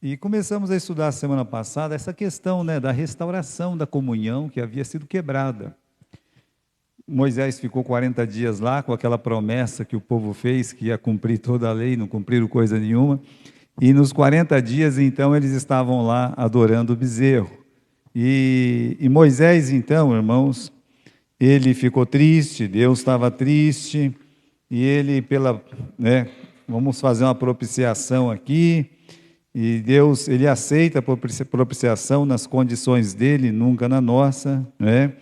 E começamos a estudar semana passada essa questão, da restauração da comunhão que havia sido quebrada. Moisés ficou 40 dias lá com aquela promessa que o povo fez, que ia cumprir toda a lei, não cumpriram coisa nenhuma. E nos 40 dias, então, eles estavam lá adorando o bezerro. E Moisés, então, irmãos, ele ficou triste, Deus estava triste, e ele, vamos fazer uma propiciação aqui, e Deus, ele aceita a propiciação nas condições dele, nunca na nossa, né?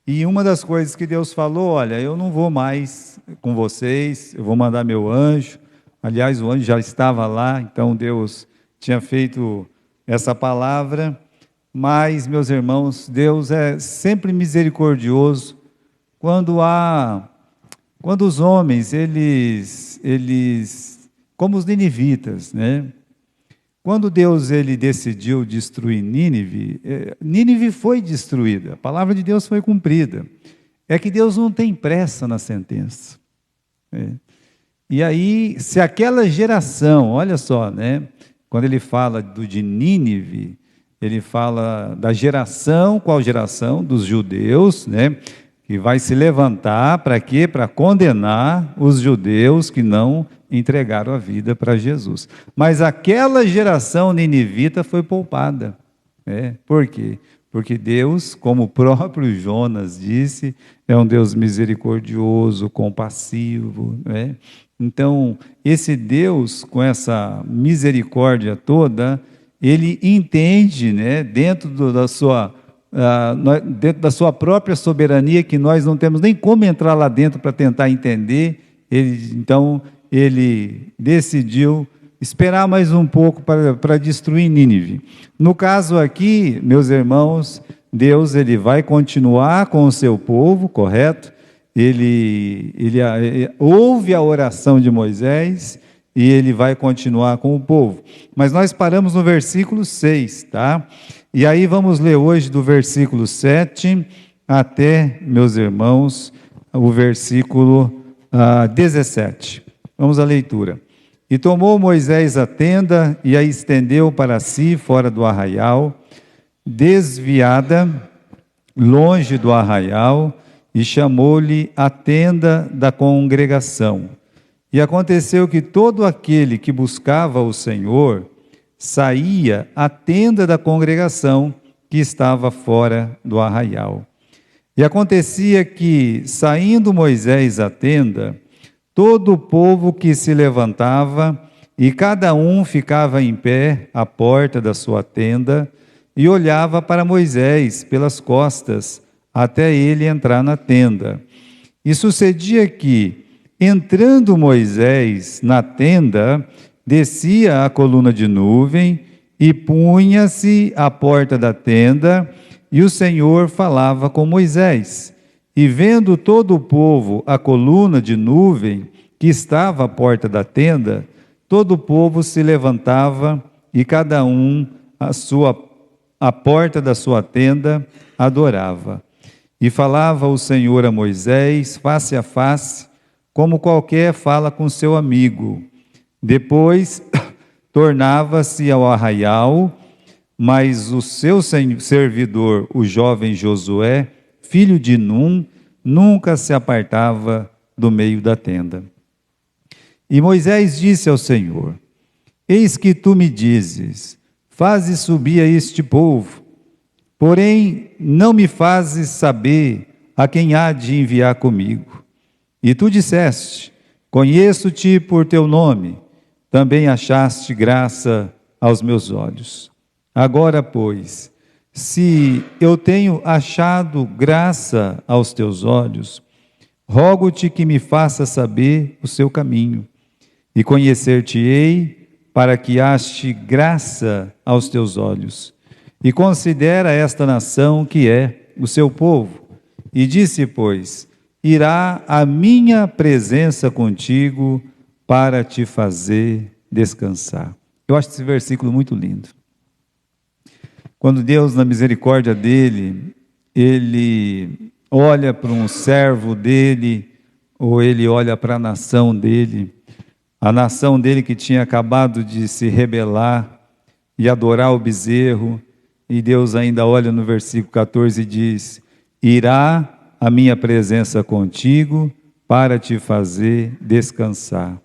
E uma das coisas que Deus falou, olha, eu não vou mais com vocês, eu vou mandar meu anjo. Aliás, o anjo já estava lá, então Deus tinha feito essa palavra. Mas, meus irmãos, Deus é sempre misericordioso quando os homens, eles como os ninivitas, né? Quando Deus ele decidiu destruir Nínive, Nínive foi destruída, a palavra de Deus foi cumprida. É que Deus não tem pressa na sentença. E aí, se aquela geração, olha só, né? Quando ele fala de Nínive, ele fala da geração, qual geração? Dos judeus, né? Que vai se levantar para quê? Para condenar os judeus que não entregaram a vida para Jesus. Mas aquela geração ninivita foi poupada. Por quê? Porque Deus, como o próprio Jonas disse, é um Deus misericordioso, compassivo. Então, esse Deus, com essa misericórdia toda, ele entende, dentro da sua própria soberania, que nós não temos nem como entrar lá dentro para tentar entender. Então, ele decidiu esperar mais um pouco para destruir Nínive. No caso aqui, meus irmãos, Deus ele vai continuar com o seu povo, correto? Ele ouve a oração de Moisés e ele vai continuar com o povo. Mas nós paramos no versículo 6, tá? E aí vamos ler hoje do versículo 7 até, meus irmãos, o versículo 17. Vamos à leitura. E tomou Moisés a tenda e a estendeu para si fora do arraial, desviada, longe do arraial, e chamou-lhe a tenda da congregação. E aconteceu que todo aquele que buscava o Senhor saía à tenda da congregação que estava fora do arraial. E acontecia que, saindo Moisés à tenda, todo o povo que se levantava, e cada um ficava em pé à porta da sua tenda, e olhava para Moisés pelas costas, até ele entrar na tenda. E sucedia que, entrando Moisés na tenda, descia a coluna de nuvem, e punha-se à porta da tenda, e o Senhor falava com Moisés. E vendo todo o povo a coluna de nuvem que estava à porta da tenda, todo o povo se levantava e cada um à porta da sua tenda adorava. E falava o Senhor a Moisés face a face, como qualquer fala com seu amigo. Depois tornava-se ao arraial, mas o seu servidor, o jovem Josué, filho de Num, nunca se apartava do meio da tenda. E Moisés disse ao Senhor: Eis que tu me dizes, faze subir a este povo, porém não me fazes saber a quem há de enviar comigo. E tu disseste: Conheço-te por teu nome, também achaste graça aos meus olhos. Agora, pois, se eu tenho achado graça aos teus olhos, rogo-te que me faça saber o seu caminho, e conhecer-te-ei para que ache graça aos teus olhos. E considera esta nação que é o seu povo. E disse, pois, irá a minha presença contigo para te fazer descansar. Eu acho esse versículo muito lindo. Quando Deus, na misericórdia dele, ele olha para um servo dele, ou ele olha para a nação dele que tinha acabado de se rebelar e adorar o bezerro. E Deus ainda olha no versículo 14 e diz: irá a minha presença contigo para te fazer descansar.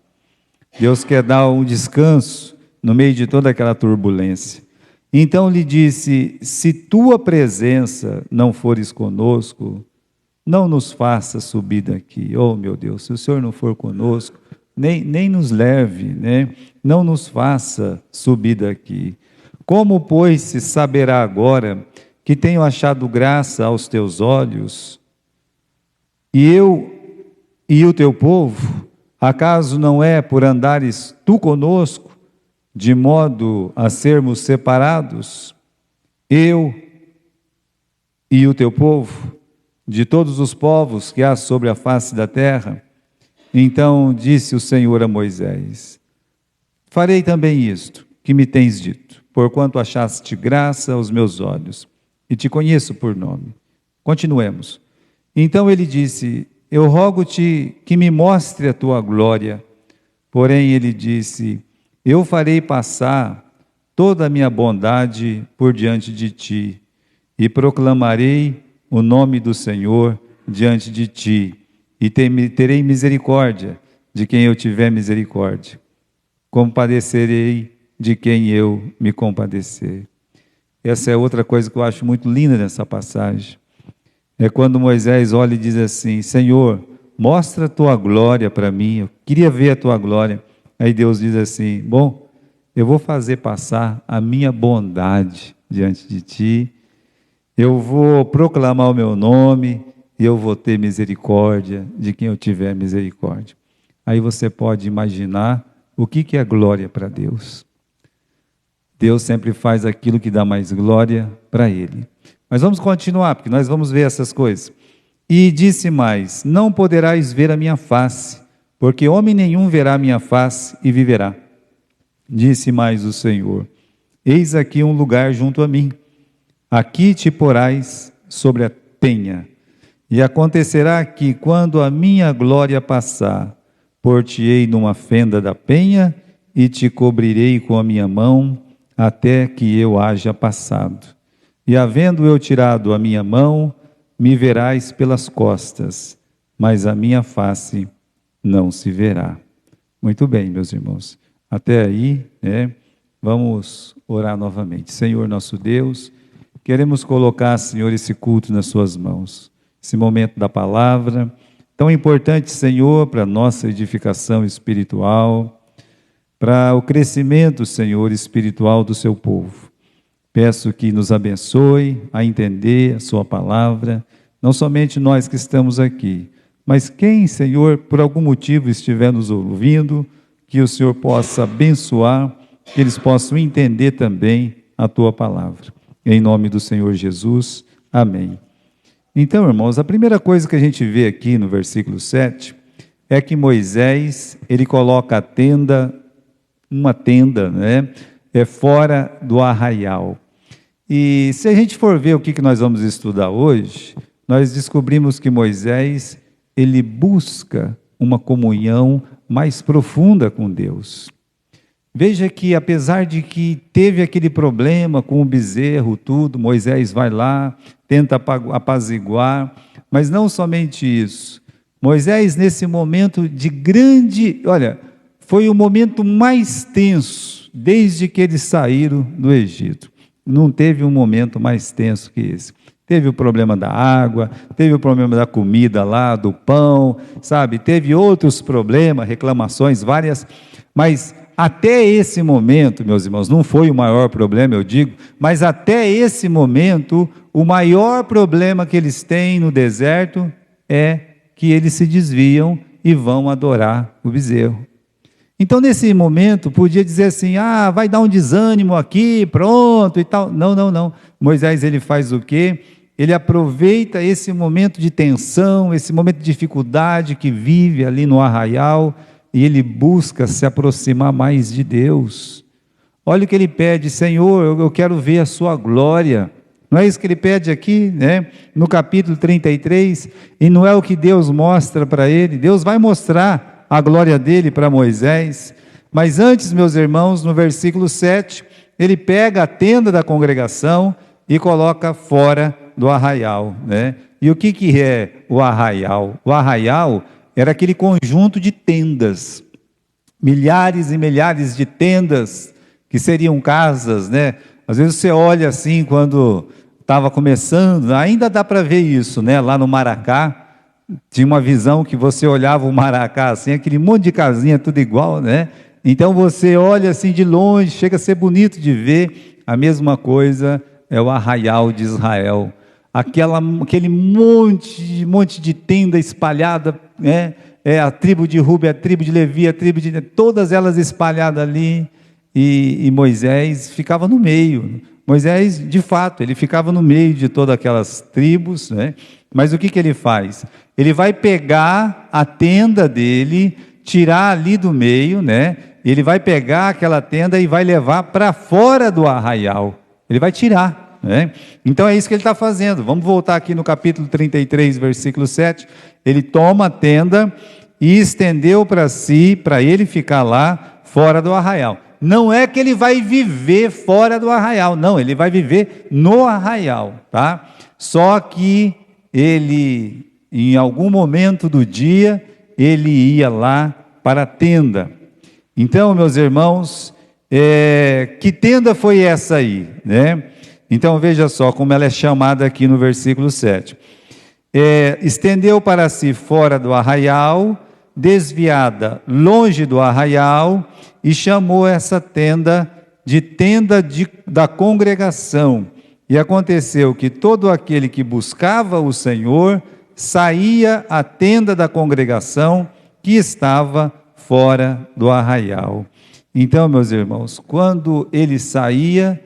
Deus quer dar um descanso no meio de toda aquela turbulência. Então lhe disse: se tua presença não fores conosco, não nos faça subir daqui. Oh meu Deus, se o Senhor não for conosco, nem nos leve, né? Não nos faça subir daqui. Como, pois, se saberá agora que tenho achado graça aos teus olhos, e eu e o teu povo? Acaso não é por andares tu conosco, de modo a sermos separados, eu e o teu povo, de todos os povos que há sobre a face da terra? Então disse o Senhor a Moisés: farei também isto que me tens dito, porquanto achaste graça aos meus olhos, e te conheço por nome. Continuemos. Então ele disse: eu rogo-te que me mostre a tua glória. Porém ele disse: eu farei passar toda a minha bondade por diante de ti, e proclamarei o nome do Senhor diante de ti, e terei misericórdia de quem eu tiver misericórdia. Compadecerei de quem eu me compadecer. Essa é outra coisa que eu acho muito linda nessa passagem. É quando Moisés olha e diz assim: Senhor, mostra a tua glória para mim, eu queria ver a tua glória. Aí Deus diz assim: bom, eu vou fazer passar a minha bondade diante de ti, eu vou proclamar o meu nome, e eu vou ter misericórdia de quem eu tiver misericórdia. Aí você pode imaginar o que é glória para Deus. Deus sempre faz aquilo que dá mais glória para Ele. Mas vamos continuar, porque nós vamos ver essas coisas. E disse mais: não poderás ver a minha face, porque homem nenhum verá a minha face e viverá. Disse mais o Senhor: eis aqui um lugar junto a mim, aqui te porás sobre a penha. E acontecerá que, quando a minha glória passar, pôr-te-ei numa fenda da penha, e te cobrirei com a minha mão, até que eu haja passado. E havendo eu tirado a minha mão, me verás pelas costas, mas a minha face não se verá. Muito bem, meus irmãos. Até aí, vamos orar novamente. Senhor nosso Deus, queremos colocar, Senhor, esse culto nas suas mãos. Esse momento da palavra, tão importante, Senhor, para a nossa edificação espiritual, para o crescimento, Senhor, espiritual do seu povo. Peço que nos abençoe a entender a sua palavra, não somente nós que estamos aqui, mas quem, Senhor, por algum motivo estiver nos ouvindo, que o Senhor possa abençoar, que eles possam entender também a tua palavra. Em nome do Senhor Jesus, amém. Então, irmãos, a primeira coisa que a gente vê aqui no versículo 7 é que Moisés, ele coloca a tenda, uma tenda, fora do arraial. E se a gente for ver o que nós vamos estudar hoje, nós descobrimos que Moisés, ele busca uma comunhão mais profunda com Deus. Veja que, apesar de que teve aquele problema com o bezerro, tudo, Moisés vai lá, tenta apaziguar, mas não somente isso. Moisés, nesse momento de grande, foi o momento mais tenso desde que eles saíram do Egito. Não teve um momento mais tenso que esse. Teve o problema da água, teve o problema da comida lá, do pão, teve outros problemas, reclamações várias, mas até esse momento, meus irmãos, não foi o maior problema, eu digo, mas até esse momento, o maior problema que eles têm no deserto é que eles se desviam e vão adorar o bezerro. Então, nesse momento, podia dizer assim: vai dar um desânimo aqui, pronto e tal. Não. Moisés, ele faz o quê? Ele aproveita esse momento de tensão, esse momento de dificuldade que vive ali no arraial, e ele busca se aproximar mais de Deus. Olha o que ele pede: Senhor, eu quero ver a sua glória. Não é isso que ele pede aqui, no capítulo 33, e não é o que Deus mostra para ele. Deus vai mostrar a glória dele para Moisés, mas antes, meus irmãos, no versículo 7, Ele pega a tenda da congregação e coloca fora do arraial, né? E o que é o arraial? O arraial era aquele conjunto de tendas, milhares e milhares de tendas, que seriam casas, né? Às vezes você olha assim, quando estava começando, ainda dá para ver isso, né? Lá no Maracá, tinha uma visão que você olhava o Maracá assim, aquele monte de casinha, tudo igual, né? Então você olha assim de longe, chega a ser bonito de ver. A mesma coisa é o arraial de Israel. Aquele monte de tenda espalhada, né? É a tribo de Rúben, a tribo de Levi, a tribo de... todas elas espalhadas ali, e Moisés ficava no meio. Moisés, de fato, ele ficava no meio de todas aquelas tribos, né? Mas o que ele faz? Ele vai pegar a tenda dele, tirar ali do meio, né? Ele vai pegar aquela tenda e vai levar para fora do arraial. Ele vai tirar, né? Então é isso que ele está fazendo. Vamos voltar aqui no capítulo 33, versículo 7. Ele toma a tenda e estendeu para si, para ele ficar lá fora do arraial. Não é que ele vai viver fora do arraial, não, ele vai viver no arraial, tá? Só que ele, em algum momento do dia, ele ia lá para a tenda. Então, meus irmãos, que tenda foi essa aí, né? Então veja só como ela é chamada aqui no versículo 7. Estendeu para si fora do arraial, desviada longe do arraial, e chamou essa tenda de da congregação. E aconteceu que todo aquele que buscava o Senhor saía à tenda da congregação que estava fora do arraial. Então, meus irmãos, quando ele saía,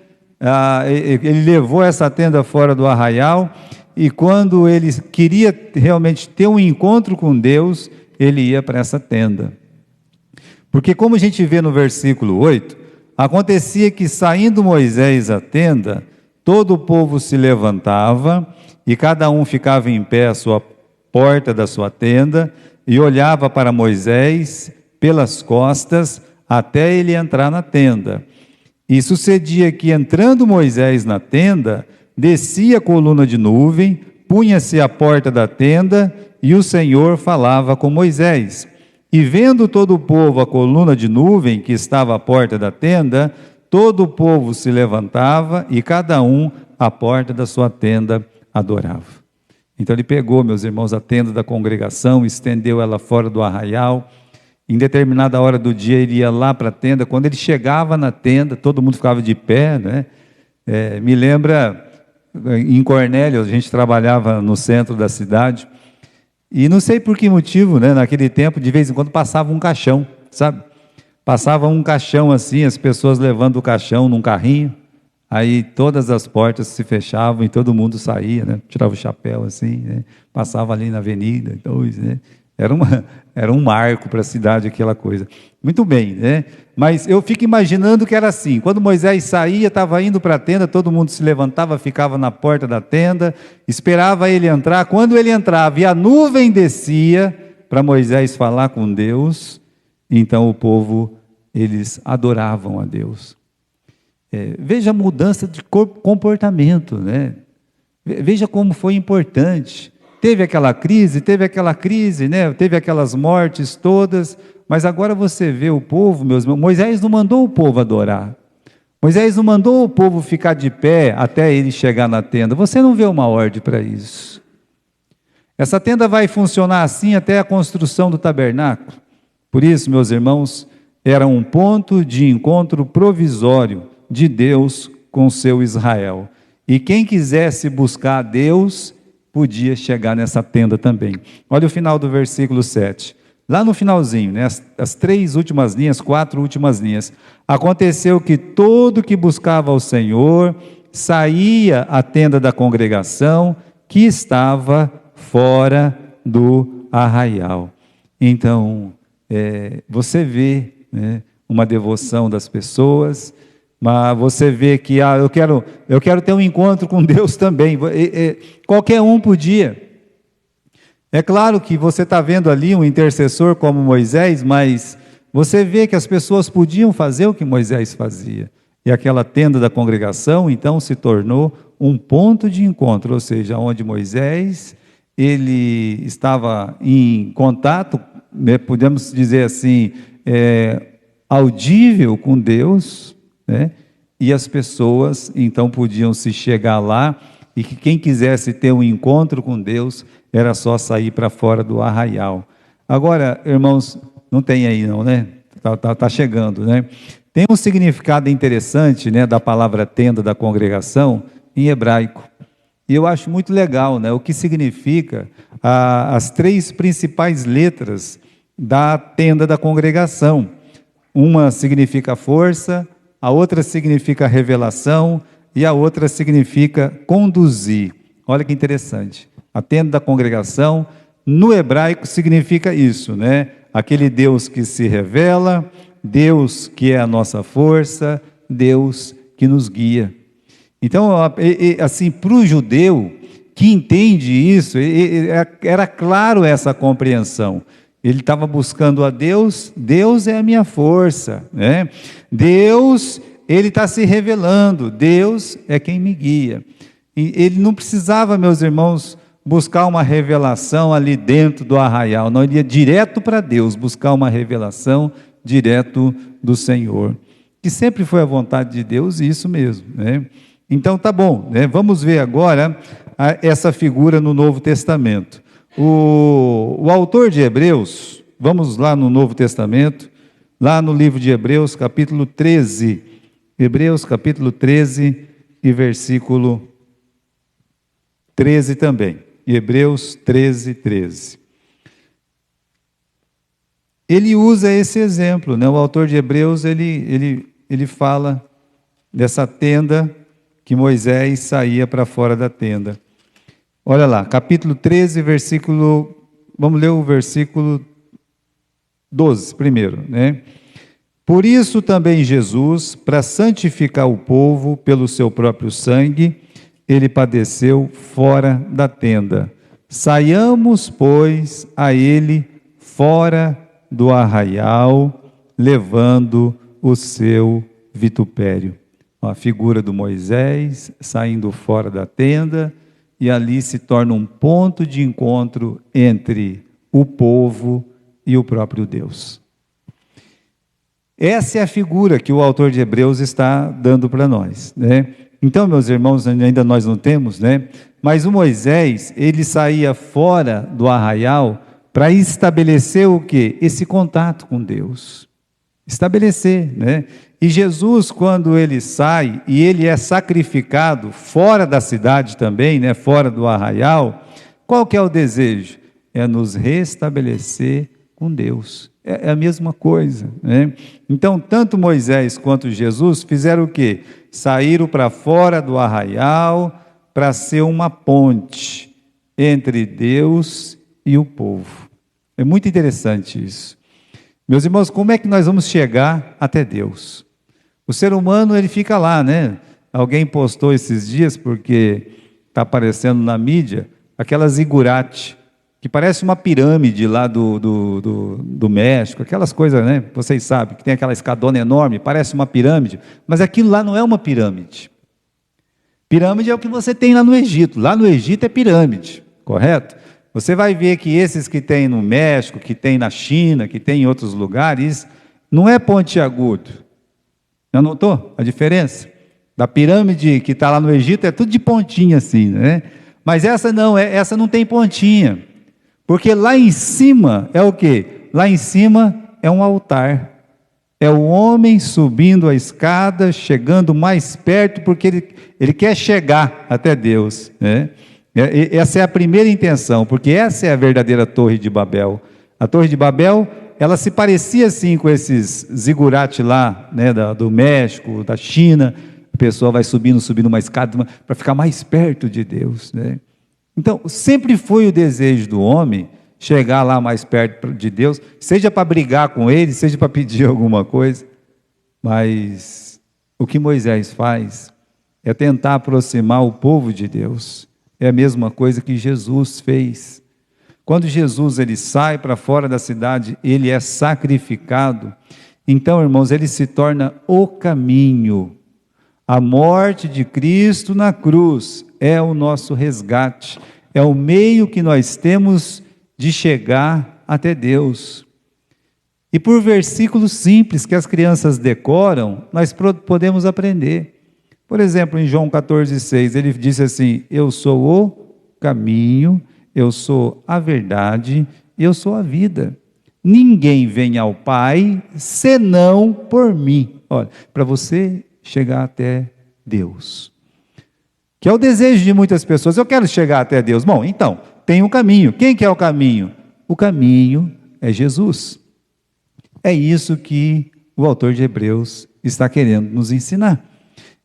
ele levou essa tenda fora do arraial, e quando ele queria realmente ter um encontro com Deus, ele ia para essa tenda. Porque como a gente vê no versículo 8, acontecia que saindo Moisés à tenda, todo o povo se levantava, e cada um ficava em pé à sua porta da sua tenda, e olhava para Moisés pelas costas, até ele entrar na tenda. E sucedia que, entrando Moisés na tenda, descia a coluna de nuvem, punha-se à porta da tenda, e o Senhor falava com Moisés. E vendo todo o povo a coluna de nuvem que estava à porta da tenda, todo o povo se levantava, e cada um à porta da sua tenda adorava. Então ele pegou, meus irmãos, a tenda da congregação, estendeu ela fora do arraial. Em determinada hora do dia ele ia lá para a tenda. Quando ele chegava na tenda, todo mundo ficava de pé, né? Me lembra, em Cornélio, a gente trabalhava no centro da cidade, e não sei por que motivo, né? Naquele tempo, de vez em quando passava um caixão, sabe? Passava um caixão assim, as pessoas levando o caixão num carrinho, aí todas as portas se fechavam e todo mundo saía, né? Tirava o chapéu assim, né? Passava ali na avenida, né? Era um marco para a cidade aquela coisa. Muito bem, né? Mas eu fico imaginando que era assim, quando Moisés saía, estava indo para a tenda, todo mundo se levantava, ficava na porta da tenda, esperava ele entrar. Quando ele entrava e a nuvem descia para Moisés falar com Deus, então o povo, eles adoravam a Deus. Veja a mudança de comportamento, né? Veja como foi importante. Teve aquela crise, né? Teve aquelas mortes todas, mas agora você vê o povo, meus irmãos, Moisés não mandou o povo adorar. Moisés não mandou o povo ficar de pé até ele chegar na tenda. Você não vê uma ordem para isso. Essa tenda vai funcionar assim até a construção do tabernáculo. Por isso, meus irmãos, era um ponto de encontro provisório de Deus com seu Israel. E quem quisesse buscar a Deus, podia chegar nessa tenda também. Olha o final do versículo 7. Lá no finalzinho, né, as 3 últimas linhas, 4 últimas linhas. Aconteceu que todo que buscava ao Senhor saía à tenda da congregação que estava fora do arraial. Então, você vê, né, uma devoção das pessoas, mas você vê que eu quero ter um encontro com Deus também. Qualquer um podia. É claro que você está vendo ali um intercessor como Moisés, mas você vê que as pessoas podiam fazer o que Moisés fazia. E aquela tenda da congregação, então, se tornou um ponto de encontro, ou seja, onde Moisés, ele estava em contato, né, podemos dizer assim, audível com Deus, né? E as pessoas, então, podiam se chegar lá, e que quem quisesse ter um encontro com Deus, era só sair para fora do arraial. Agora, irmãos, não tem aí não, né? Tá chegando, né? Tem um significado interessante, né, da palavra tenda da congregação em hebraico. E eu acho muito legal, né, o que significa as três principais letras da tenda da congregação. Uma significa força, a outra significa revelação e a outra significa conduzir. Olha que interessante. A tenda da congregação, no hebraico, significa isso, né? Aquele Deus que se revela, Deus que é a nossa força, Deus que nos guia. Então, assim, para o judeu que entende isso, era claro essa compreensão. Ele estava buscando a Deus, Deus é a minha força, né? Deus, Ele está se revelando, Deus é quem me guia. E ele não precisava, meus irmãos, buscar uma revelação ali dentro do arraial, não, ele ia direto para Deus, buscar uma revelação direto do Senhor, que sempre foi a vontade de Deus, e isso mesmo, né? Então tá bom, né? Vamos ver agora essa figura no Novo Testamento. O autor de Hebreus, vamos lá no Novo Testamento, lá no livro de Hebreus, capítulo 13, Hebreus capítulo 13 e versículo 13 também, Hebreus 13, 13. Ele usa esse exemplo, né? O autor de Hebreus, ele fala dessa tenda que Moisés saía para fora da tenda. Olha lá, capítulo 13, versículo, vamos ler o versículo 12 primeiro, né? Por isso também Jesus, para santificar o povo pelo seu próprio sangue, ele padeceu fora da tenda. Saiamos, pois, a ele fora do arraial, levando o seu vitupério. A figura do Moisés saindo fora da tenda, e ali se torna um ponto de encontro entre o povo e o próprio Deus. Essa é a figura que o autor de Hebreus está dando para nós, né? Então, meus irmãos, ainda nós não temos, né? Mas o Moisés, ele saía fora do arraial para estabelecer o quê? Esse contato com Deus. Estabelecer, né? E Jesus, quando ele sai e ele é sacrificado fora da cidade também, né? Fora do arraial, qual que é o desejo? É nos restabelecer com Deus. É a mesma coisa, né? Então, tanto Moisés quanto Jesus fizeram o quê? Saíram para fora do arraial para ser uma ponte entre Deus e o povo. É muito interessante isso. Meus irmãos, como é que nós vamos chegar até Deus? O ser humano, ele fica lá, né? Alguém postou esses dias, porque está aparecendo na mídia, aquela zigurate, que parece uma pirâmide lá do México, aquelas coisas, né? Vocês sabem, que tem aquela escadona enorme, parece uma pirâmide, mas aquilo lá não é uma pirâmide. Pirâmide é o que você tem lá no Egito. Lá no Egito é pirâmide, correto? Você vai ver que esses que tem no México, que tem na China, que tem em outros lugares, não é pontiagudo. Já notou a diferença? Da pirâmide que está lá no Egito é tudo de pontinha assim, né? Mas essa não, essa não tem pontinha. Porque lá em cima é o quê? Lá em cima é um altar. É o homem subindo a escada, chegando mais perto, porque ele quer chegar até Deus, né? Essa é a primeira intenção, porque essa é a verdadeira Torre de Babel. A Torre de Babel, ela se parecia assim com esses zigurates lá, né, do México, da China. A pessoa vai subindo uma escada para ficar mais perto de Deus, né? Então, sempre foi o desejo do homem chegar lá mais perto de Deus, seja para brigar com ele, seja para pedir alguma coisa. Mas o que Moisés faz é tentar aproximar o povo de Deus. É a mesma coisa que Jesus fez. Quando Jesus ele sai para fora da cidade, ele é sacrificado. Então, irmãos, ele se torna o caminho A morte de Cristo na cruz é o nosso resgate, é o meio que nós temos de chegar até Deus. E por versículos simples que as crianças decoram, nós podemos aprender. Por exemplo, em João 14,6, ele disse assim: eu sou o caminho, eu sou a verdade, eu sou a vida. Ninguém vem ao Pai senão por mim. Olha, para você chegar até Deus, que é o desejo de muitas pessoas. Eu quero chegar até Deus. Bom, então, tem um caminho. Quem que é o caminho? O caminho é Jesus. É isso que o autor de Hebreus está querendo nos ensinar.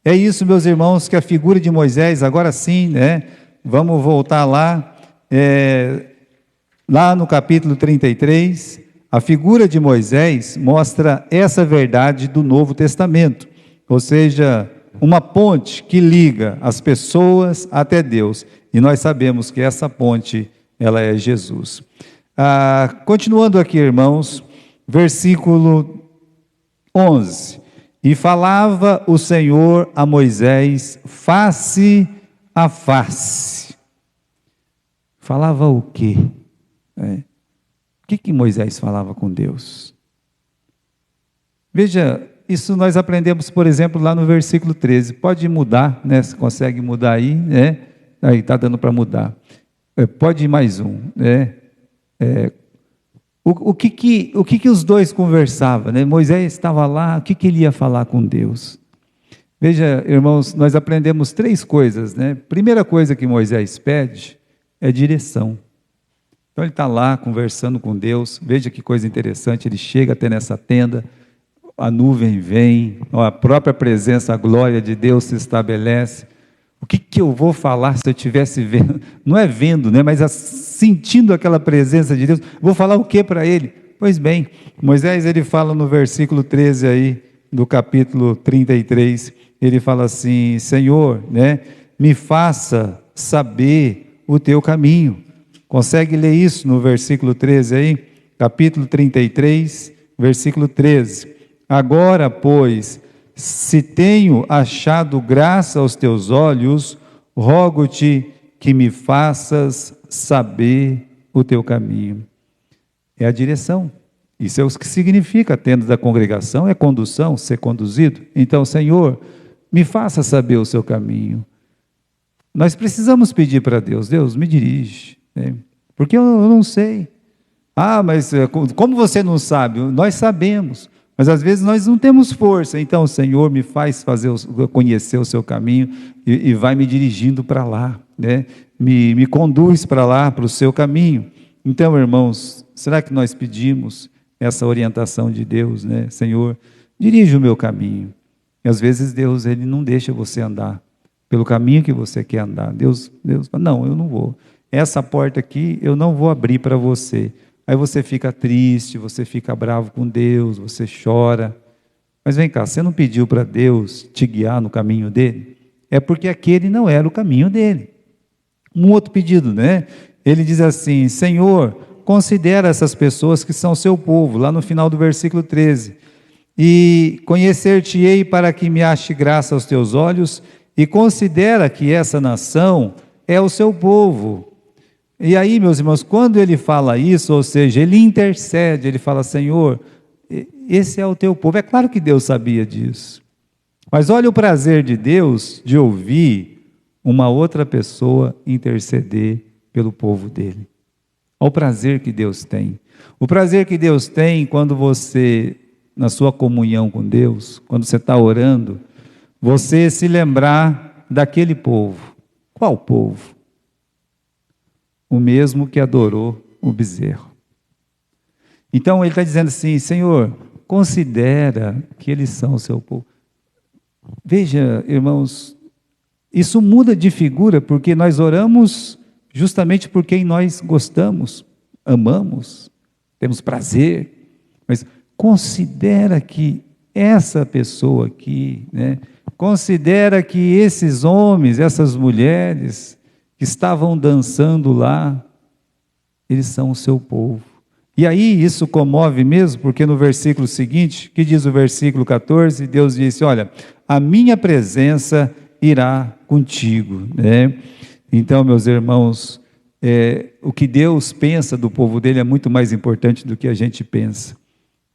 É isso, meus irmãos, que a figura de Moisés, agora sim, né? Vamos voltar lá, lá no capítulo 33, a figura de Moisés mostra essa verdade do Novo Testamento, ou seja, uma ponte que liga as pessoas até Deus, e nós sabemos que essa ponte, ela é Jesus. Continuando aqui, irmãos, versículo 11, e falava o Senhor a Moisés face a face. Falava o quê? O que Moisés falava com Deus? Veja, isso nós aprendemos, por exemplo, lá no versículo 13. Pode mudar, né? Se consegue mudar aí, né? Aí está dando para mudar. Pode ir mais um, né? O que os dois conversavam, né? Moisés estava lá, o que ele ia falar com Deus? Veja, irmãos, nós aprendemos 3 coisas, né? Primeira coisa que Moisés pede é direção. Então ele está lá conversando com Deus. Veja que coisa interessante, ele chega até nessa tenda, a nuvem vem, a própria presença, a glória de Deus se estabelece. O que eu vou falar se eu estivesse vendo? Não é vendo, né? Mas sentindo aquela presença de Deus. Vou falar o que para ele? Pois bem, Moisés, ele fala no versículo 13 aí, do capítulo 33, ele fala assim: Senhor, né, me faça saber o teu caminho. Consegue ler isso no versículo 13 aí? Capítulo 33, versículo 13. Agora, pois, se tenho achado graça aos teus olhos, rogo-te que me faças saber o teu caminho. É a direção. Isso é o que significa, tenda da congregação, é condução, ser conduzido. Então, Senhor, me faça saber o seu caminho. Nós precisamos pedir para Deus: Deus, me dirige, né? Porque eu não sei. Mas como você não sabe? Nós sabemos. Mas às vezes nós não temos força. Então, Senhor, me faz conhecer o seu caminho e vai me dirigindo para lá, né? Me conduz para lá, para o seu caminho. Então, irmãos, será que nós pedimos essa orientação de Deus, né? Senhor, dirige o meu caminho. E às vezes Deus, ele não deixa você andar pelo caminho que você quer andar. Deus fala: não, eu não vou. Essa porta aqui eu não vou abrir para você. Aí você fica triste, você fica bravo com Deus, você chora. Mas vem cá, você não pediu para Deus te guiar no caminho dele? É porque aquele não era o caminho dele. Um outro pedido, né? Ele diz assim: Senhor, considera essas pessoas que são seu povo, lá no final do versículo 13. E conhecer-te-ei para que me ache graça aos teus olhos, e considera que essa nação é o seu povo. E aí, meus irmãos, quando ele fala isso, ou seja, ele intercede, ele fala: Senhor, esse é o teu povo. É claro que Deus sabia disso. Mas olha o prazer de Deus de ouvir uma outra pessoa interceder pelo povo dele. Olha o prazer que Deus tem. O prazer que Deus tem quando você, na sua comunhão com Deus, quando você está orando, você se lembrar daquele povo. Qual povo? O mesmo que adorou o bezerro. Então ele está dizendo assim: Senhor, considera que eles são o seu povo. Veja, irmãos, isso muda de figura, porque nós oramos justamente por quem nós gostamos, amamos, temos prazer, mas considera que essa pessoa aqui, né, considera que esses homens, essas mulheres que estavam dançando lá, eles são o seu povo. E aí isso comove mesmo, porque no versículo seguinte, que diz o versículo 14, Deus disse: olha, a minha presença irá contigo, né? Então, meus irmãos, o que Deus pensa do povo dele é muito mais importante do que a gente pensa.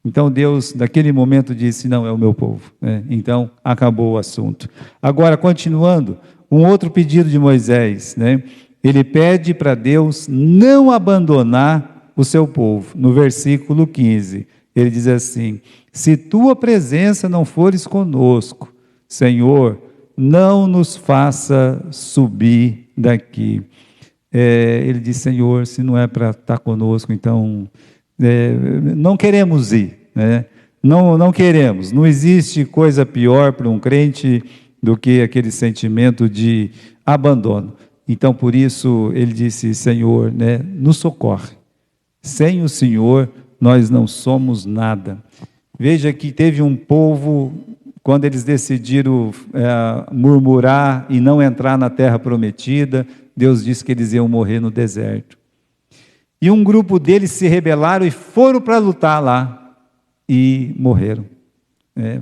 Então Deus, naquele momento, disse: não, é o meu povo, né? Então acabou o assunto. Agora, continuando, um outro pedido de Moisés, né? Ele pede para Deus não abandonar o seu povo. No versículo 15, ele diz assim: se tua presença não fores conosco, Senhor, não nos faça subir daqui. Ele diz: Senhor, se não é para estar conosco, então não queremos ir, né? Não queremos. Não existe coisa pior para um crente do que aquele sentimento de abandono. Então, por isso, ele disse: Senhor, né, nos socorre. Sem o Senhor, nós não somos nada. Veja que teve um povo, quando eles decidiram murmurar e não entrar na terra prometida, Deus disse que eles iam morrer no deserto. E um grupo deles se rebelaram e foram para lutar lá, e morreram.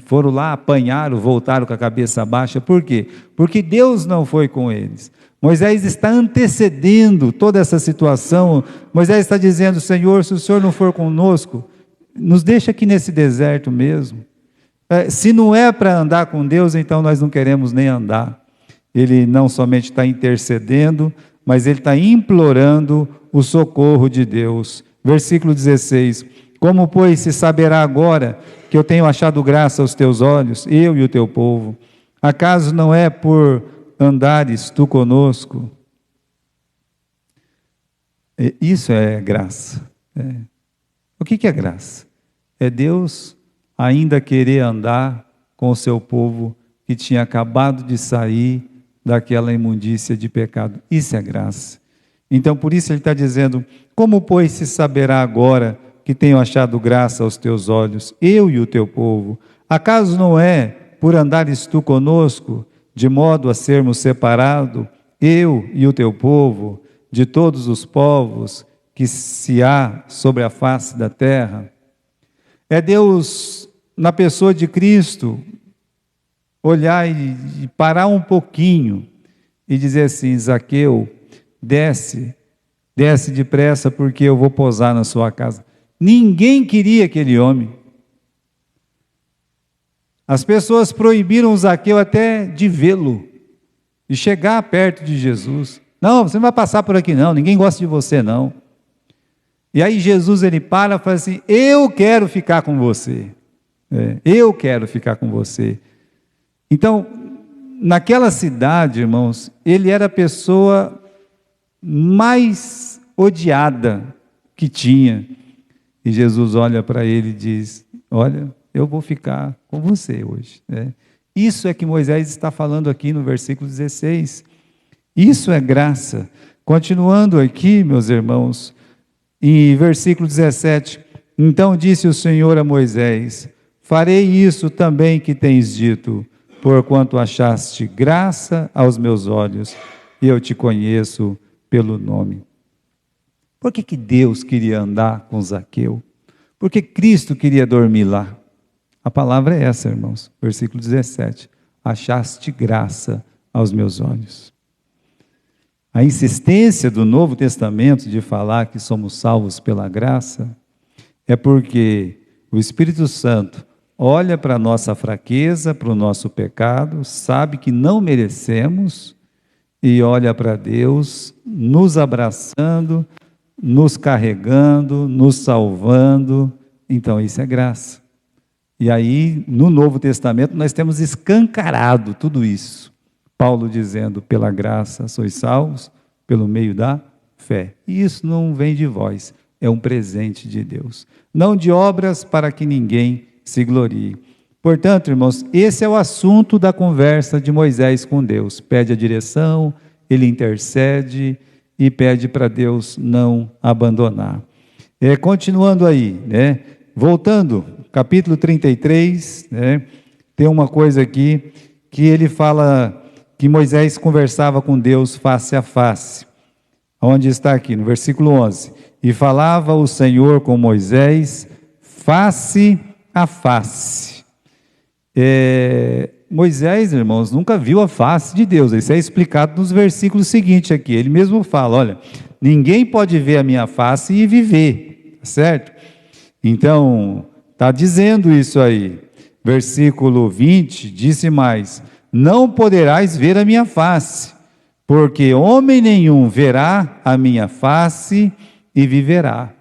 Foram lá, apanharam, voltaram com a cabeça baixa. Por quê? Porque Deus não foi com eles. Moisés está antecedendo toda essa situação. Moisés está dizendo: Senhor, se o Senhor não for conosco, nos deixa aqui nesse deserto mesmo. Se não é para andar com Deus, então nós não queremos nem andar. Ele não somente está intercedendo, mas ele está implorando o socorro de Deus. Versículo 16: como, pois, se saberá agora que eu tenho achado graça aos teus olhos, eu e o teu povo? Acaso não é por andares tu conosco? Isso é graça. O que é graça? É Deus ainda querer andar com o seu povo que tinha acabado de sair daquela imundícia de pecado. Isso é graça. Então, por isso ele está dizendo: como, pois, se saberá agora que tenho achado graça aos teus olhos, eu e o teu povo? Acaso não é por andares tu conosco, de modo a sermos separados, eu e o teu povo, de todos os povos que se há sobre a face da terra? É Deus, na pessoa de Cristo, olhar e parar um pouquinho e dizer assim: Zaqueu, desce depressa, porque eu vou pousar na sua casa. Ninguém queria aquele homem. As pessoas proibiram Zaqueu até de vê-lo, de chegar perto de Jesus. Não, você não vai passar por aqui não, ninguém gosta de você não. E aí Jesus, ele para e fala assim: eu quero ficar com você. Eu quero ficar com você. Então, naquela cidade, irmãos, ele era a pessoa mais odiada que tinha. E Jesus olha para ele e diz: olha, eu vou ficar com você hoje. Isso é que Moisés está falando aqui no versículo 16. Isso é graça. Continuando aqui, meus irmãos, em versículo 17: então disse o Senhor a Moisés: farei isso também que tens dito, porquanto achaste graça aos meus olhos, e eu te conheço pelo nome. Por que Deus queria andar com Zaqueu? Porque Cristo queria dormir lá. A palavra é essa, irmãos. Versículo 17: achaste graça aos meus olhos. A insistência do Novo Testamento de falar que somos salvos pela graça é porque o Espírito Santo olha para a nossa fraqueza, para o nosso pecado, sabe que não merecemos e olha para Deus nos abraçando, nos carregando, nos salvando. Então isso é graça. E aí no Novo Testamento nós temos escancarado tudo isso. Paulo dizendo: pela graça sois salvos, pelo meio da fé. E isso não vem de vós, é um presente de Deus. Não de obras para que ninguém se glorie. Portanto, irmãos, esse é o assunto da conversa de Moisés com Deus. Pede a direção, ele intercede e pede para Deus não abandonar. Continuando aí, voltando, capítulo 33, tem uma coisa aqui que ele fala que Moisés conversava com Deus face a face. Onde está aqui? No versículo 11. E falava o Senhor com Moisés face a face. Moisés, irmãos, nunca viu a face de Deus. Isso é explicado nos versículos seguintes aqui. Ele mesmo fala, olha, ninguém pode ver a minha face e viver, certo? Então, está dizendo isso aí. Versículo 20, disse mais, não poderás ver a minha face, porque homem nenhum verá a minha face e viverá.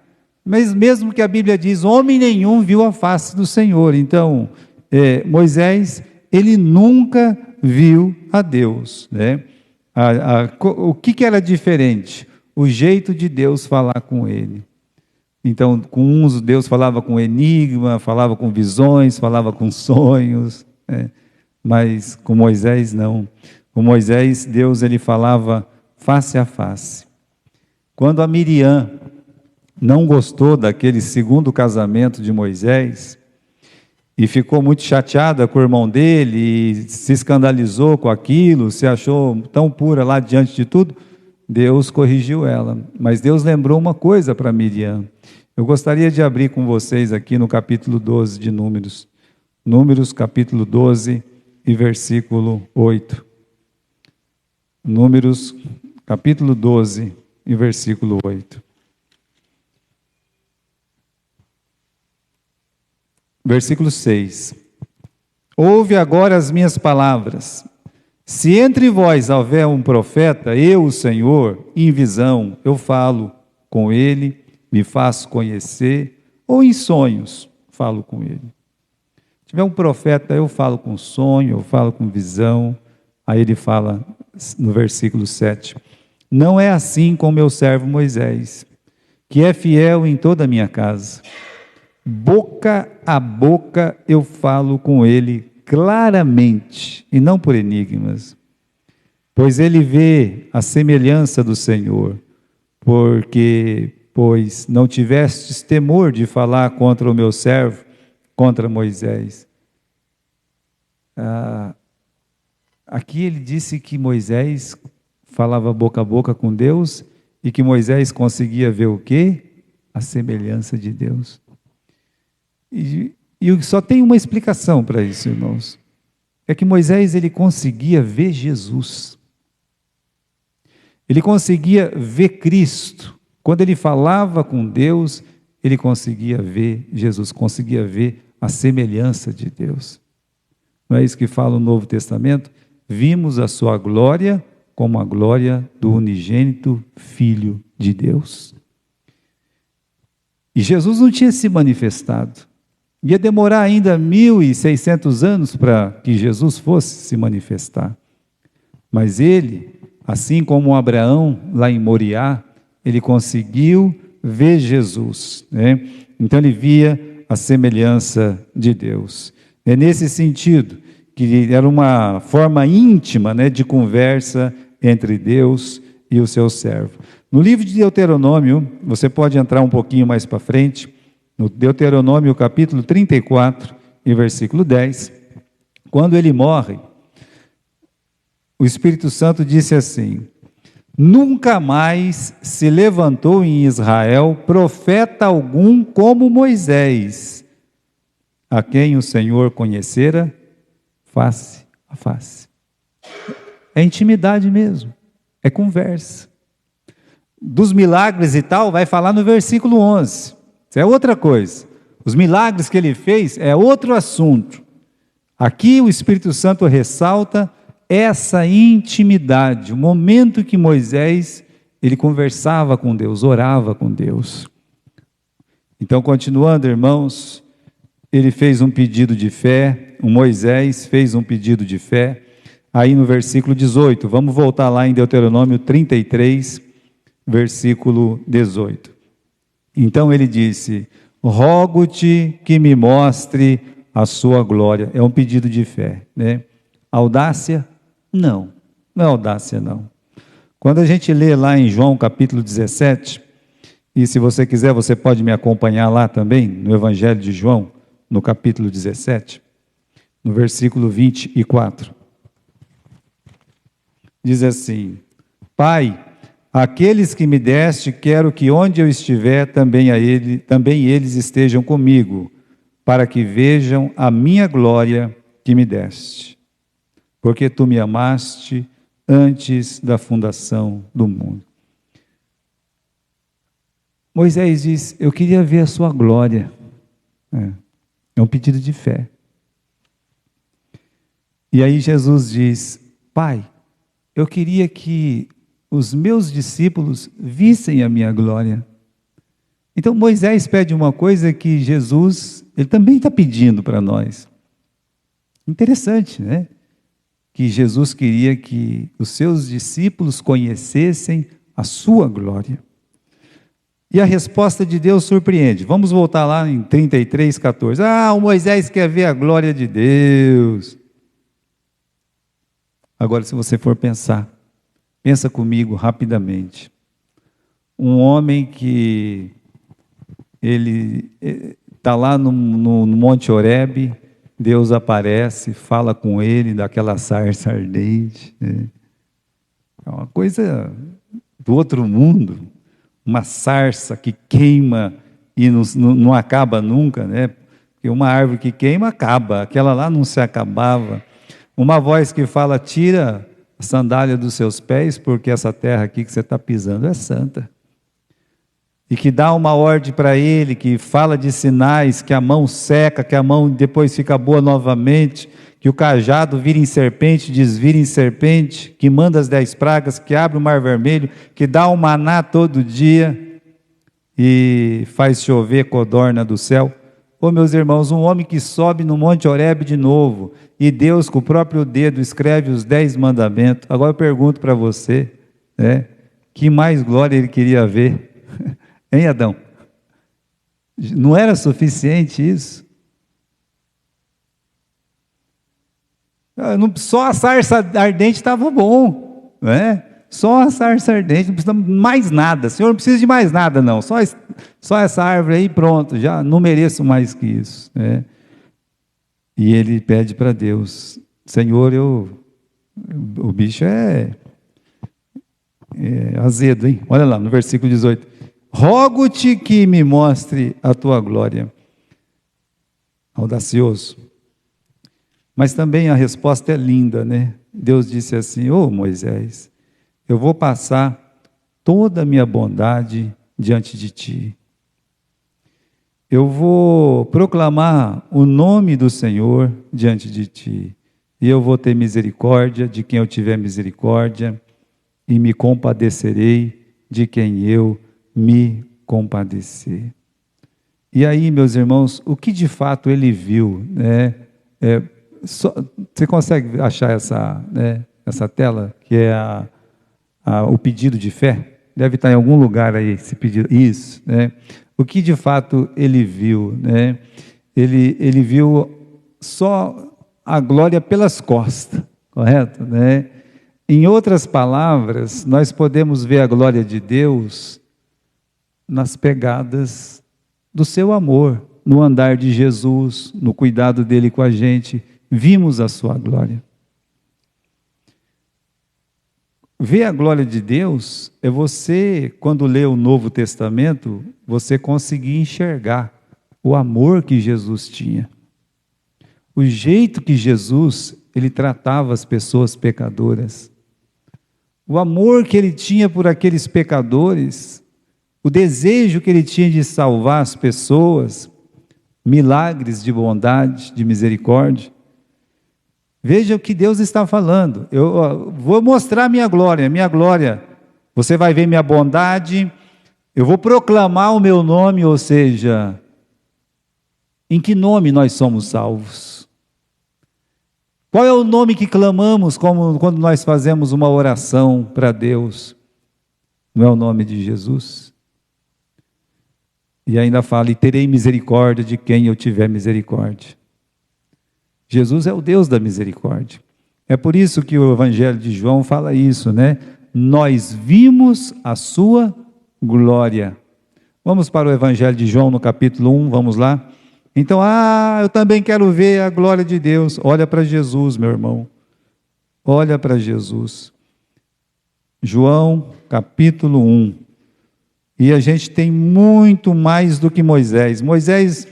Mas mesmo que a Bíblia diz, homem nenhum viu a face do Senhor. Então, Moisés, ele nunca viu a Deus, né? O que era diferente? O jeito de Deus falar com ele. Então, com uns Deus falava com enigma, falava com visões, falava com sonhos, né? Mas com Moisés não. Com Moisés, Deus ele falava face a face. Quando a Miriam não gostou daquele segundo casamento de Moisés, e ficou muito chateada com o irmão dele, e se escandalizou com aquilo, se achou tão pura lá diante de tudo, Deus corrigiu ela. Mas Deus lembrou uma coisa para Miriam. Eu gostaria de abrir com vocês aqui no capítulo 12 de Números. Números, capítulo 12 e versículo 8. Números, capítulo 12 e versículo 8. Versículo 6. Ouve agora as minhas palavras. Se entre vós houver um profeta, eu, o Senhor, em visão, eu falo com ele, me faço conhecer, ou em sonhos, falo com ele. Se tiver um profeta, eu falo com sonho, eu falo com visão. Aí ele fala no versículo 7. Não é assim com meu servo Moisés, que é fiel em toda a minha casa. Boca a boca eu falo com ele claramente, e não por enigmas. Pois ele vê a semelhança do Senhor, pois não tivestes temor de falar contra o meu servo, contra Moisés. Aqui ele disse que Moisés falava boca a boca com Deus, e que Moisés conseguia ver o quê? A semelhança de Deus. E só tem uma explicação para isso, irmãos. É que Moisés ele conseguia ver Jesus. Ele conseguia ver Cristo. Quando ele falava com Deus, ele conseguia ver Jesus, conseguia ver a semelhança de Deus. Não é isso que fala o Novo Testamento? Vimos a sua glória como a glória do unigênito Filho de Deus. E Jesus não tinha se manifestado. Ia demorar ainda 1.600 anos para que Jesus fosse se manifestar. Mas ele, assim como Abraão, lá em Moriá, ele conseguiu ver Jesus, né? Então ele via a semelhança de Deus. É nesse sentido que era uma forma íntima, né, de conversa entre Deus e o seu servo. No livro de Deuteronômio, você pode entrar um pouquinho mais para frente, no Deuteronômio capítulo 34 e versículo 10, quando ele morre, o Espírito Santo disse assim: nunca mais se levantou em Israel profeta algum como Moisés, a quem o Senhor conhecera face a face. É intimidade mesmo, é conversa. Dos milagres e tal, vai falar no versículo 11. Isso é outra coisa. Os milagres que ele fez é outro assunto. Aqui o Espírito Santo ressalta essa intimidade, o momento que Moisés, ele conversava com Deus, orava com Deus. Então, continuando, irmãos, ele fez um pedido de fé, o Moisés fez um pedido de fé, aí no versículo 18, vamos voltar lá em Deuteronômio 33, versículo 18. Então ele disse: rogo-te que me mostre a sua glória. É um pedido de fé, né? Audácia? Não, não é audácia não. Quando a gente lê lá em João capítulo 17, e se você quiser você pode me acompanhar lá também, no Evangelho de João, no capítulo 17, no versículo 24. Diz assim: Pai, Aqueles que me deste, quero que onde eu estiver, também eles estejam comigo, para que vejam a minha glória que me deste. Porque tu me amaste antes da fundação do mundo. Moisés diz: eu queria ver a sua glória. É um pedido de fé. E aí Jesus diz: Pai, eu queria que os meus discípulos vissem a minha glória. Então Moisés pede uma coisa que Jesus, ele também está pedindo para nós. Interessante, né? Que Jesus queria que os seus discípulos conhecessem a sua glória. E a resposta de Deus surpreende. Vamos voltar lá em 33:14. O Moisés quer ver a glória de Deus. Agora, se você for pensar, pensa comigo rapidamente. Um homem que ele está lá no Monte Horebe, Deus aparece, fala com ele daquela sarça ardente. É uma coisa do outro mundo. Uma sarça que queima e não acaba nunca, né? Porque uma árvore que queima acaba, aquela lá não se acabava. Uma voz que fala: tira a sandália dos seus pés, porque essa terra aqui que você está pisando é santa. E que dá uma ordem para ele, que fala de sinais, que a mão seca, que a mão depois fica boa novamente, que o cajado vira em serpente, desvira em serpente, que manda as 10 pragas, que abre o mar vermelho, que dá o maná todo dia e faz chover codorna do céu. Meus irmãos, um homem que sobe no Monte Horebe de novo, e Deus com o próprio dedo escreve os 10 mandamentos. Agora eu pergunto para você, que mais glória ele queria ver? Hein, Adão? Não era suficiente isso? Só a sarça ardente estava bom, né? Só a sarça ardente, não precisa mais nada. Senhor, não precisa de mais nada, não. Só essa árvore aí, pronto, já não mereço mais que isso. E ele pede para Deus: Senhor, o bicho é azedo, hein? Olha lá no versículo 18: rogo-te que me mostre a tua glória. Audacioso. Mas também a resposta é linda, né? Deus disse assim: Moisés, eu vou passar toda a minha bondade diante de ti. Eu vou proclamar o nome do Senhor diante de ti. E eu vou ter misericórdia de quem eu tiver misericórdia, e me compadecerei de quem eu me compadecer. E aí, meus irmãos, o que de fato ele viu, né? Você consegue achar essa tela, que é o pedido de fé? Deve estar em algum lugar aí esse pedido. Isso, né? O que de fato ele viu, né? Ele viu só a glória pelas costas, correto, né? Em outras palavras, nós podemos ver a glória de Deus nas pegadas do seu amor, no andar de Jesus, no cuidado dele com a gente. Vimos a sua glória. Ver a glória de Deus é você, quando lê o Novo Testamento, você conseguir enxergar o amor que Jesus tinha. O jeito que Jesus, ele tratava as pessoas pecadoras. O amor que ele tinha por aqueles pecadores, o desejo que ele tinha de salvar as pessoas, milagres de bondade, de misericórdia. Veja o que Deus está falando. Eu vou mostrar minha glória, você vai ver minha bondade, eu vou proclamar o meu nome, ou seja, em que nome nós somos salvos? Qual é o nome que clamamos quando nós fazemos uma oração para Deus? Não é o nome de Jesus? E ainda fala: e terei misericórdia de quem eu tiver misericórdia. Jesus é o Deus da misericórdia. É por isso que o Evangelho de João fala isso, né? Nós vimos a sua glória. Vamos para o Evangelho de João no capítulo 1, vamos lá? Então, eu também quero ver a glória de Deus. Olha para Jesus, meu irmão. Olha para Jesus. João capítulo 1. E a gente tem muito mais do que Moisés. Moisés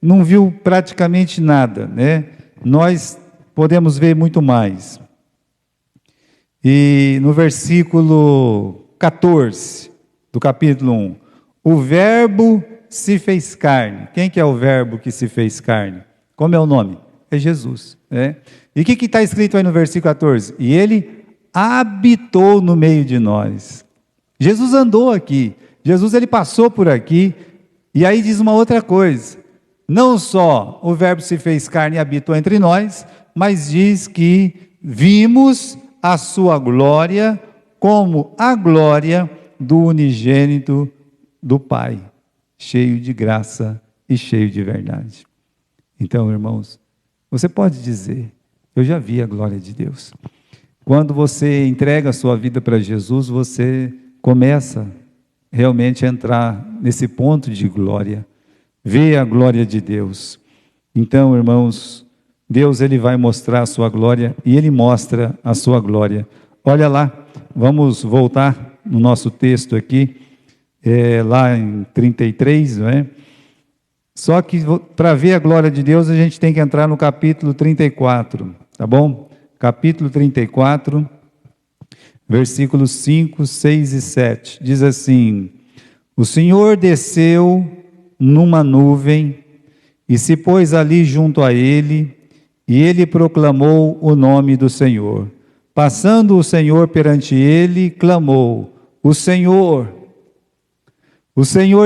não viu praticamente nada, né? Nós podemos ver muito mais. E no versículo 14 do capítulo 1, o verbo se fez carne. Quem que é o verbo que se fez carne? Como é o nome? É Jesus, né? E o que está escrito aí no versículo 14? E ele habitou no meio de nós. Jesus andou aqui. Jesus, ele passou por aqui. E aí diz uma outra coisa. Não só o verbo se fez carne e habitou entre nós, mas diz que vimos a sua glória como a glória do unigênito do Pai, cheio de graça e cheio de verdade. Então, irmãos, você pode dizer, eu já vi a glória de Deus. Quando você entrega a sua vida para Jesus, você começa realmente a entrar nesse ponto de glória, ver a glória de Deus. Então, irmãos, Deus, ele vai mostrar a sua glória e ele mostra a sua glória. Olha lá, vamos voltar no nosso texto aqui, lá em 33, não é? Só que para ver a glória de Deus, a gente tem que entrar no capítulo 34, tá bom? Capítulo 34, versículos 5, 6 e 7. Diz assim: o Senhor desceu numa nuvem e se pôs ali junto a ele, e ele proclamou o nome do Senhor. Passando o Senhor perante ele, clamou: o Senhor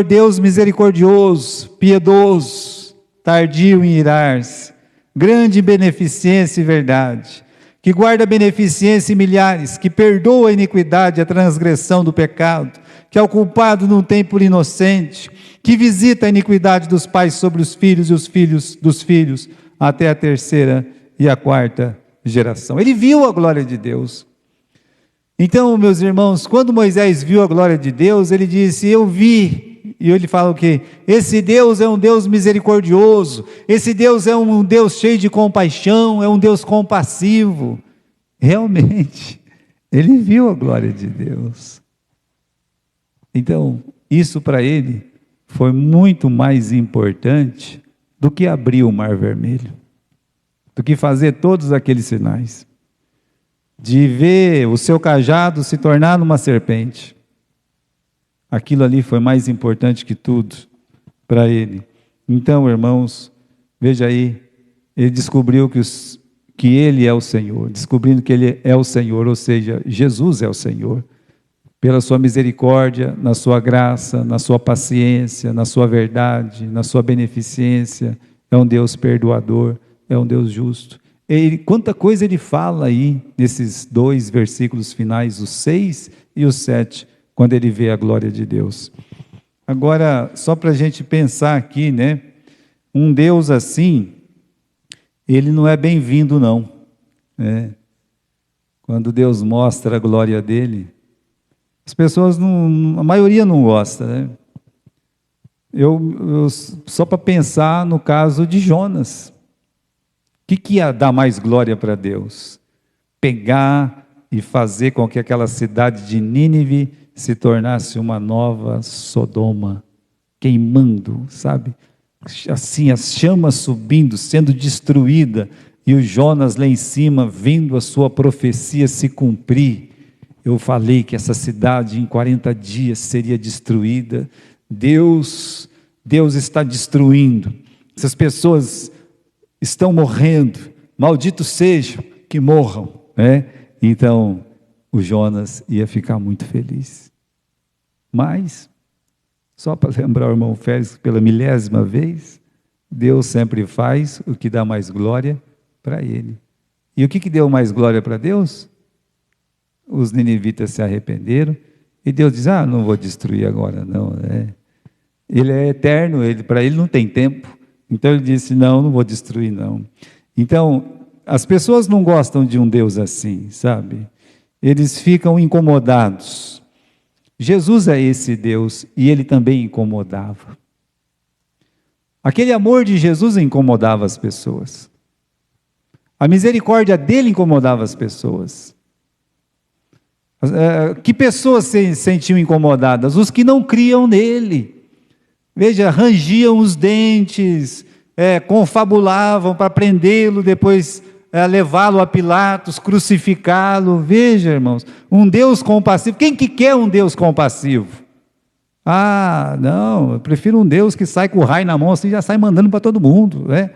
Deus misericordioso, piedoso, tardio em irar-se, grande beneficência e verdade, que guarda beneficência em milhares, que perdoa a iniquidade e a transgressão do pecado, que ao culpado não tem por inocente, que visita a iniquidade dos pais sobre os filhos e os filhos dos filhos, até a terceira e a quarta geração. Ele viu a glória de Deus. Então, meus irmãos, quando Moisés viu a glória de Deus, ele disse: eu vi. E ele fala o quê? Esse Deus é um Deus misericordioso, esse Deus é um Deus cheio de compaixão, é um Deus compassivo. Realmente, ele viu a glória de Deus. Então, isso para ele foi muito mais importante do que abrir o Mar Vermelho, do que fazer todos aqueles sinais, de ver o seu cajado se tornar numa serpente. Aquilo ali foi mais importante que tudo para ele. Então, irmãos, veja aí, ele descobriu que ele é o Senhor, descobrindo que ele é o Senhor, ou seja, Jesus é o Senhor, pela sua misericórdia, na sua graça, na sua paciência, na sua verdade, na sua beneficência. É um Deus perdoador, é um Deus justo. Quanta coisa ele fala aí, nesses dois versículos finais, os 6 e os 7, quando ele vê a glória de Deus. Agora, só para a gente pensar aqui, né? Um Deus assim, ele não é bem-vindo não, né? Quando Deus mostra a glória dele, as pessoas não, a maioria não gosta, né? Só para pensar no caso de Jonas, o que ia dar mais glória para Deus? Pegar e fazer com que aquela cidade de Nínive se tornasse uma nova Sodoma, queimando, sabe? Assim, as chamas subindo, sendo destruída, e o Jonas lá em cima, vendo a sua profecia se cumprir. Eu falei que essa cidade em 40 dias seria destruída. Deus está destruindo. Essas pessoas estão morrendo. Malditos sejam que morram, né? Então, o Jonas ia ficar muito feliz. Mas, só para lembrar o irmão Félix pela 1000ª vez, Deus sempre faz o que dá mais glória para ele. E o que deu mais glória para Deus? Os ninivitas se arrependeram, e Deus diz: não vou destruir agora não, né? Ele é eterno, para ele não tem tempo. Então ele disse: não vou destruir não. Então, as pessoas não gostam de um Deus assim, sabe? Eles ficam incomodados. Jesus é esse Deus, e ele também incomodava. Aquele amor de Jesus incomodava as pessoas. A misericórdia dele incomodava as pessoas. Que pessoas se sentiam incomodadas? Os que não criam nele. Veja, rangiam os dentes, confabulavam para prendê-lo, depois levá-lo a Pilatos, crucificá-lo. Veja, irmãos, um Deus compassivo. Quem que quer um Deus compassivo? Ah, não, eu prefiro um Deus que sai com o raio na mão assim, já sai mandando para todo mundo, né?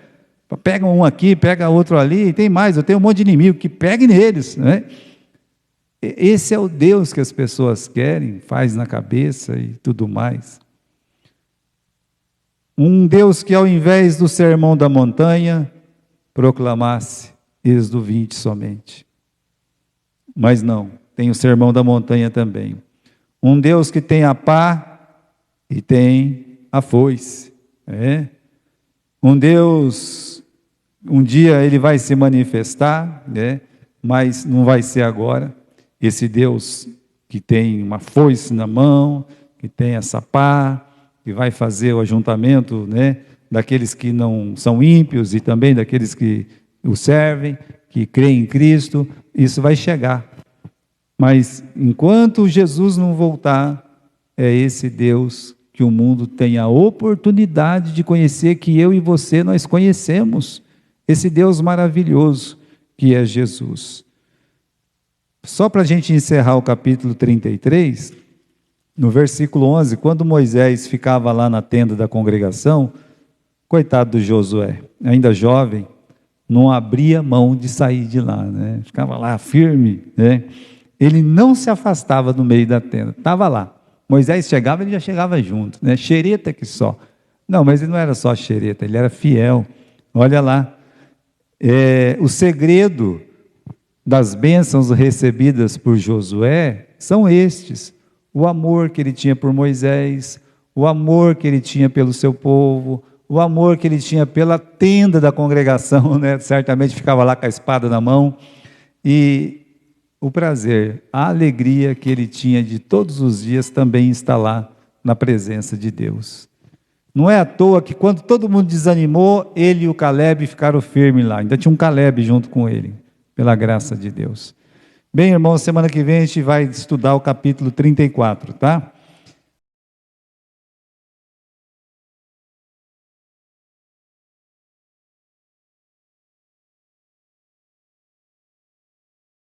Pega um aqui, pega outro ali, e tem mais, eu tenho um monte de inimigo, que pegue neles, né? Esse é o Deus que as pessoas querem, faz na cabeça e tudo mais. Um Deus que ao invés do sermão da montanha, proclamasse Êxodo 20 somente. Mas não, tem o sermão da montanha também. Um Deus que tem a pá e tem a foice. Um Deus, um dia ele vai se manifestar, mas não vai ser agora. Esse Deus que tem uma foice na mão, que tem essa pá, que vai fazer o ajuntamento, daqueles que não são ímpios e também daqueles que o servem, que creem em Cristo, isso vai chegar. Mas enquanto Jesus não voltar, é esse Deus que o mundo tem a oportunidade de conhecer, que eu e você nós conhecemos, esse Deus maravilhoso que é Jesus. Só para a gente encerrar o capítulo 33, no versículo 11, quando Moisés ficava lá na tenda da congregação, coitado do Josué, ainda jovem, não abria mão de sair de lá, ficava lá firme, ele não se afastava do meio da tenda, estava lá. Moisés chegava, ele já chegava junto, xereta que só. Não, mas ele não era só xereta, ele era fiel. Olha lá, o segredo das bênçãos recebidas por Josué são estes: o amor que ele tinha por Moisés, o amor que ele tinha pelo seu povo, o amor que ele tinha pela tenda da congregação, certamente ficava lá com a espada na mão, e o prazer, a alegria que ele tinha de todos os dias também está lá na presença de Deus. Não é à toa que quando todo mundo desanimou, ele e o Caleb ficaram firmes lá, ainda tinha um Caleb junto com ele, pela graça de Deus. Bem, irmãos, semana que vem a gente vai estudar o capítulo 34, tá?